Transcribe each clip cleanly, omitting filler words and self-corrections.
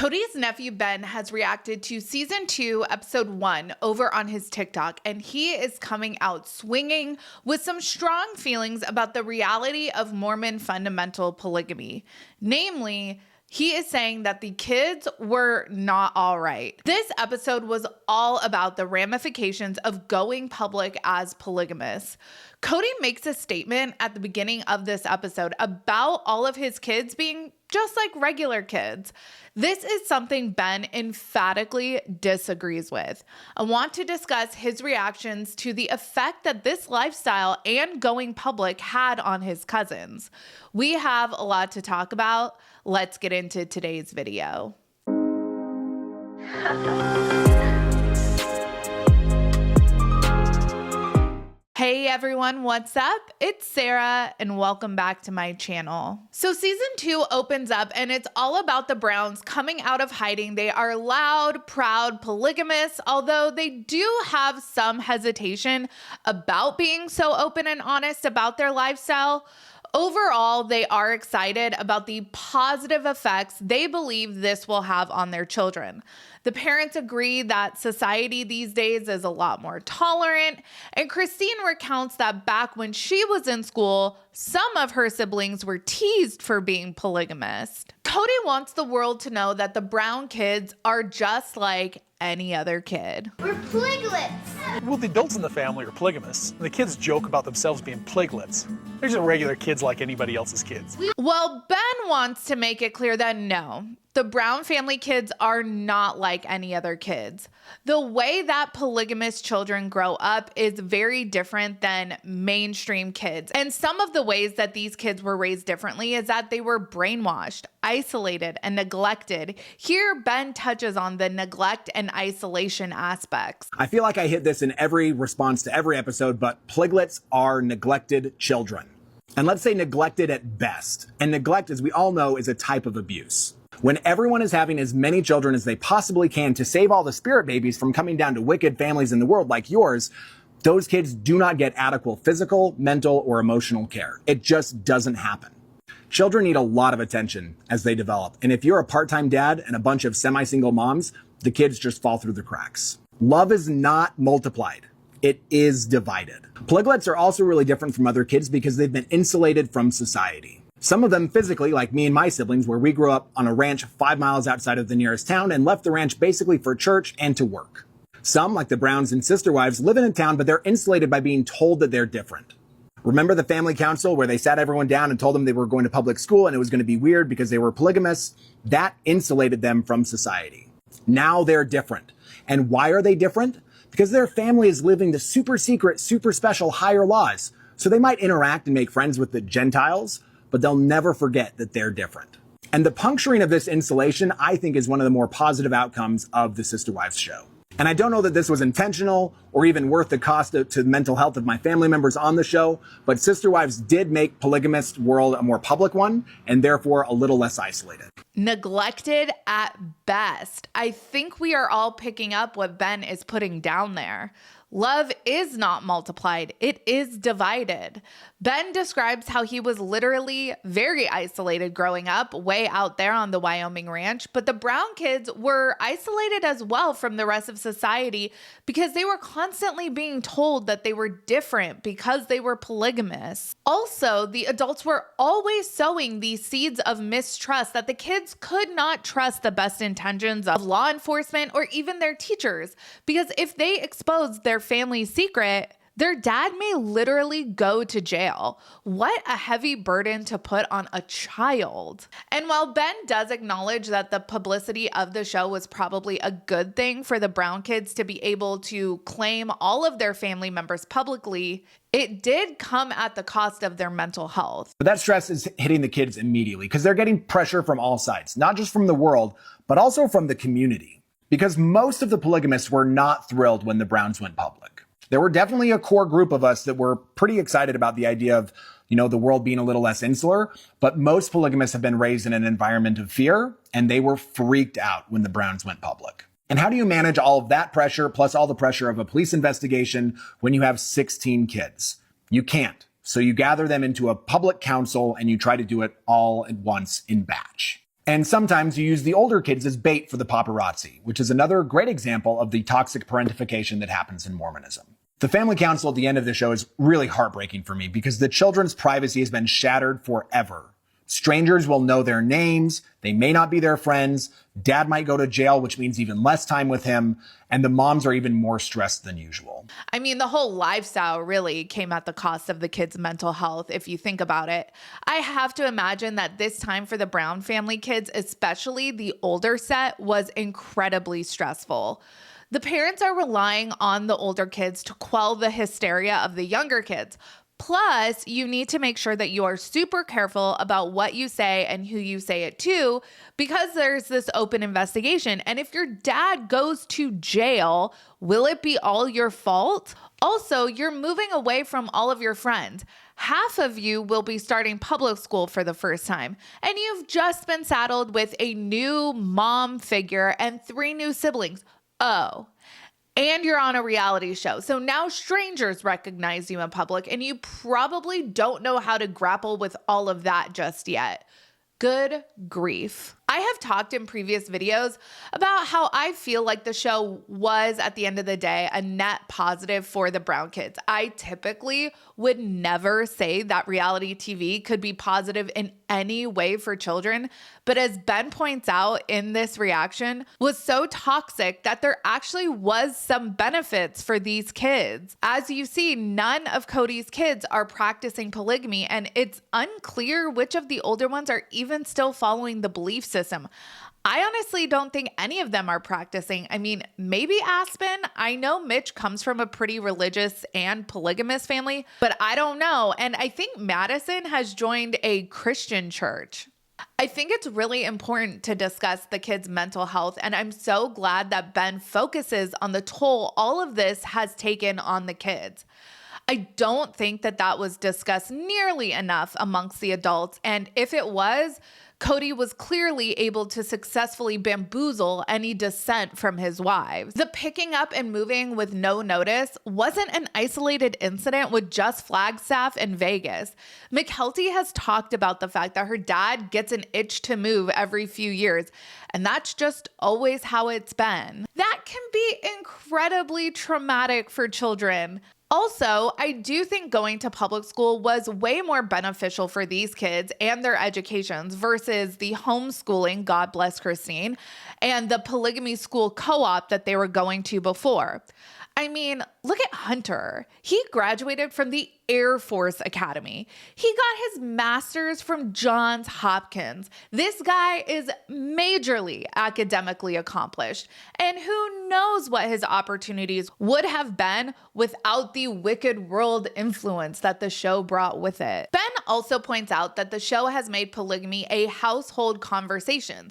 Kody's nephew Ben has reacted to season 2, episode 1 over on his TikTok, and he is coming out swinging with some strong feelings about the reality of Mormon fundamental polygamy. Namely, he is saying that the kids were not all right. This episode was all about the ramifications of going public as polygamous. Kody makes a statement at the beginning of this episode about all of his kids being just like regular kids. This is something Ben emphatically disagrees with. I want to discuss his reactions to the effect that this lifestyle and going public had on his cousins. We have a lot to talk about. Let's get into today's video. Hey everyone, what's up? It's Sarah and welcome back to my channel. So season 2 opens up and it's all about the Browns coming out of hiding. They are loud, proud, polygamous, although they do have some hesitation about being so open and honest about their lifestyle. Overall, they are excited about the positive effects they believe this will have on their children. The parents agree that society these days is a lot more tolerant, and Christine recounts that back when she was in school, some of her siblings were teased for being polygamous. Kody wants the world to know that the Brown kids are just like any other kid. We're piglets. Well, the adults in the family are polygamists, and the kids joke about themselves being piglets. They're just regular kids like anybody else's kids. Well, Ben wants to make it clear that no, the Brown family kids are not like any other kids. The way that polygamous children grow up is very different than mainstream kids. And some of the ways that these kids were raised differently is that they were brainwashed, isolated, and neglected. Here, Ben touches on the neglect and isolation aspects. I feel like I hit this in every response to every episode, but piglets are neglected children. And let's say neglected at best. And neglect, as we all know, is a type of abuse. When everyone is having as many children as they possibly can to save all the spirit babies from coming down to wicked families in the world like yours, those kids do not get adequate physical, mental, or emotional care. It just doesn't happen. Children need a lot of attention as they develop. And if you're a part-time dad and a bunch of semi-single moms, the kids just fall through the cracks. Love is not multiplied. It is divided. Piglets are also really different from other kids because they've been insulated from society. Some of them physically, like me and my siblings, where we grew up on a ranch 5 miles outside of the nearest town and left the ranch basically for church and to work. Some, like the Browns and sister wives, live in a town, but they're insulated by being told that they're different. Remember the family council where they sat everyone down and told them they were going to public school and it was going to be weird because they were polygamous? That insulated them from society. Now they're different. And why are they different? Because their family is living the super secret, super special higher laws. So they might interact and make friends with the Gentiles, but they'll never forget that they're different. And the puncturing of this insulation, I think, is one of the more positive outcomes of the Sister Wives show. And I don't know that this was intentional or even worth the cost to the mental health of my family members on the show, but Sister Wives did make polygamist world a more public one and therefore a little less isolated. Neglected at best. I think we are all picking up what Ben is putting down there. Love is not multiplied, it is divided. Ben describes how he was literally very isolated growing up, way out there on the Wyoming ranch, but the Brown kids were isolated as well from the rest of society because they were constantly being told that they were different because they were polygamous. Also, the adults were always sowing these seeds of mistrust that the kids could not trust the best intentions of law enforcement or even their teachers, because if they exposed their family secret, their dad may literally go to jail. What a heavy burden to put on a child. And while Ben does acknowledge that the publicity of the show was probably a good thing for the Brown kids to be able to claim all of their family members publicly, it did come at the cost of their mental health. But that stress is hitting the kids immediately because they're getting pressure from all sides, not just from the world, but also from the community. Because most of the polygamists were not thrilled when the Browns went public. There were definitely a core group of us that were pretty excited about the idea of, the world being a little less insular, but most polygamists have been raised in an environment of fear, and they were freaked out when the Browns went public. And how do you manage all of that pressure plus all the pressure of a police investigation when you have 16 kids? You can't. So you gather them into a public council and you try to do it all at once in batch. And sometimes you use the older kids as bait for the paparazzi, which is another great example of the toxic parentification that happens in Mormonism. The family council at the end of the show is really heartbreaking for me because the children's privacy has been shattered forever. Strangers will know their names. They may not be their friends. Dad might go to jail, which means even less time with him. And the moms are even more stressed than usual. I mean, the whole lifestyle really came at the cost of the kids' mental health, if you think about it. I have to imagine that this time for the Brown family kids, especially the older set, was incredibly stressful. The parents are relying on the older kids to quell the hysteria of the younger kids. Plus, you need to make sure that you are super careful about what you say and who you say it to, because there's this open investigation. And if your dad goes to jail, will it be all your fault? Also, you're moving away from all of your friends. Half of you will be starting public school for the first time, and you've just been saddled with a new mom figure and 3 new siblings. Oh. And you're on a reality show. So now strangers recognize you in public, and you probably don't know how to grapple with all of that just yet. Good grief. I have talked in previous videos about how I feel like the show was, at the end of the day, a net positive for the Brown kids. I typically would never say that reality TV could be positive in any way for children, but as Ben points out in this reaction, was so toxic that there actually was some benefits for these kids. As you see, none of Kody's kids are practicing polygamy, and it's unclear which of the older ones are even still following the belief system. I honestly don't think any of them are practicing. I mean, maybe Aspen. I know Mitch comes from a pretty religious and polygamous family, but I don't know. And I think Madison has joined a Christian church. I think it's really important to discuss the kids' mental health, and I'm so glad that Ben focuses on the toll all of this has taken on the kids. I don't think that was discussed nearly enough amongst the adults, and if it was, Kody was clearly able to successfully bamboozle any dissent from his wives. The picking up and moving with no notice wasn't an isolated incident with just Flagstaff and Vegas. McKelty has talked about the fact that her dad gets an itch to move every few years, and that's just always how it's been. That can be incredibly traumatic for children. Also, I do think going to public school was way more beneficial for these kids and their educations versus the homeschooling, God bless Christine, and the polygamy school co-op that they were going to before. I mean, look at Hunter. He graduated from the Air Force Academy. He got his master's from Johns Hopkins. This guy is majorly academically accomplished. And who knows what his opportunities would have been without the wicked world influence that the show brought with it. Ben also points out that the show has made polygamy a household conversation.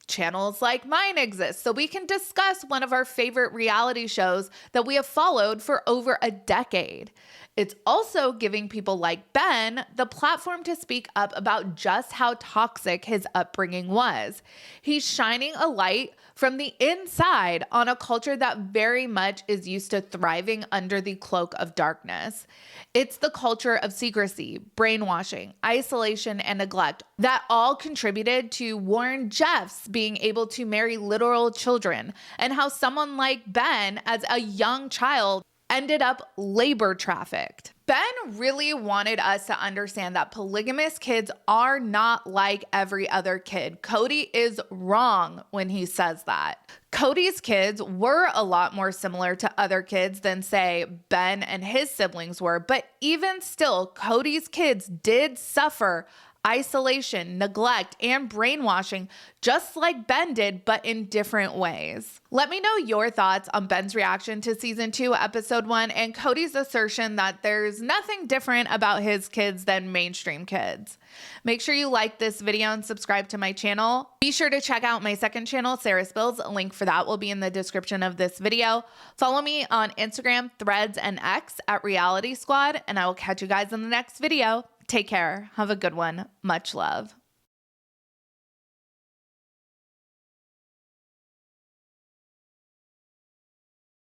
Channels like mine exist, so we can discuss one of our favorite reality shows that we have followed for over a decade. It's also giving people like Ben the platform to speak up about just how toxic his upbringing was. He's shining a light from the inside on a culture that very much is used to thriving under the cloak of darkness. It's the culture of secrecy, brainwashing, isolation, and neglect that all contributed to Warren Jeffs being able to marry literal children, and how someone like Ben, as a young child, ended up labor trafficked. Ben really wanted us to understand that polygamous kids are not like every other kid. Kody is wrong when he says that. Kody's kids were a lot more similar to other kids than, say, Ben and his siblings were, but even still, Kody's kids did suffer isolation, neglect, and brainwashing, just like Ben did, but in different ways. Let me know your thoughts on Ben's reaction to season 2, episode 1, and Kody's assertion that there's nothing different about his kids than mainstream kids. Make sure you like this video and subscribe to my channel. Be sure to check out my second channel, Sarah Spills. A link for that will be in the description of this video. Follow me on Instagram, Threads, and X at Reality Squad, and I will catch you guys in the next video. Take care. Have a good one. Much love.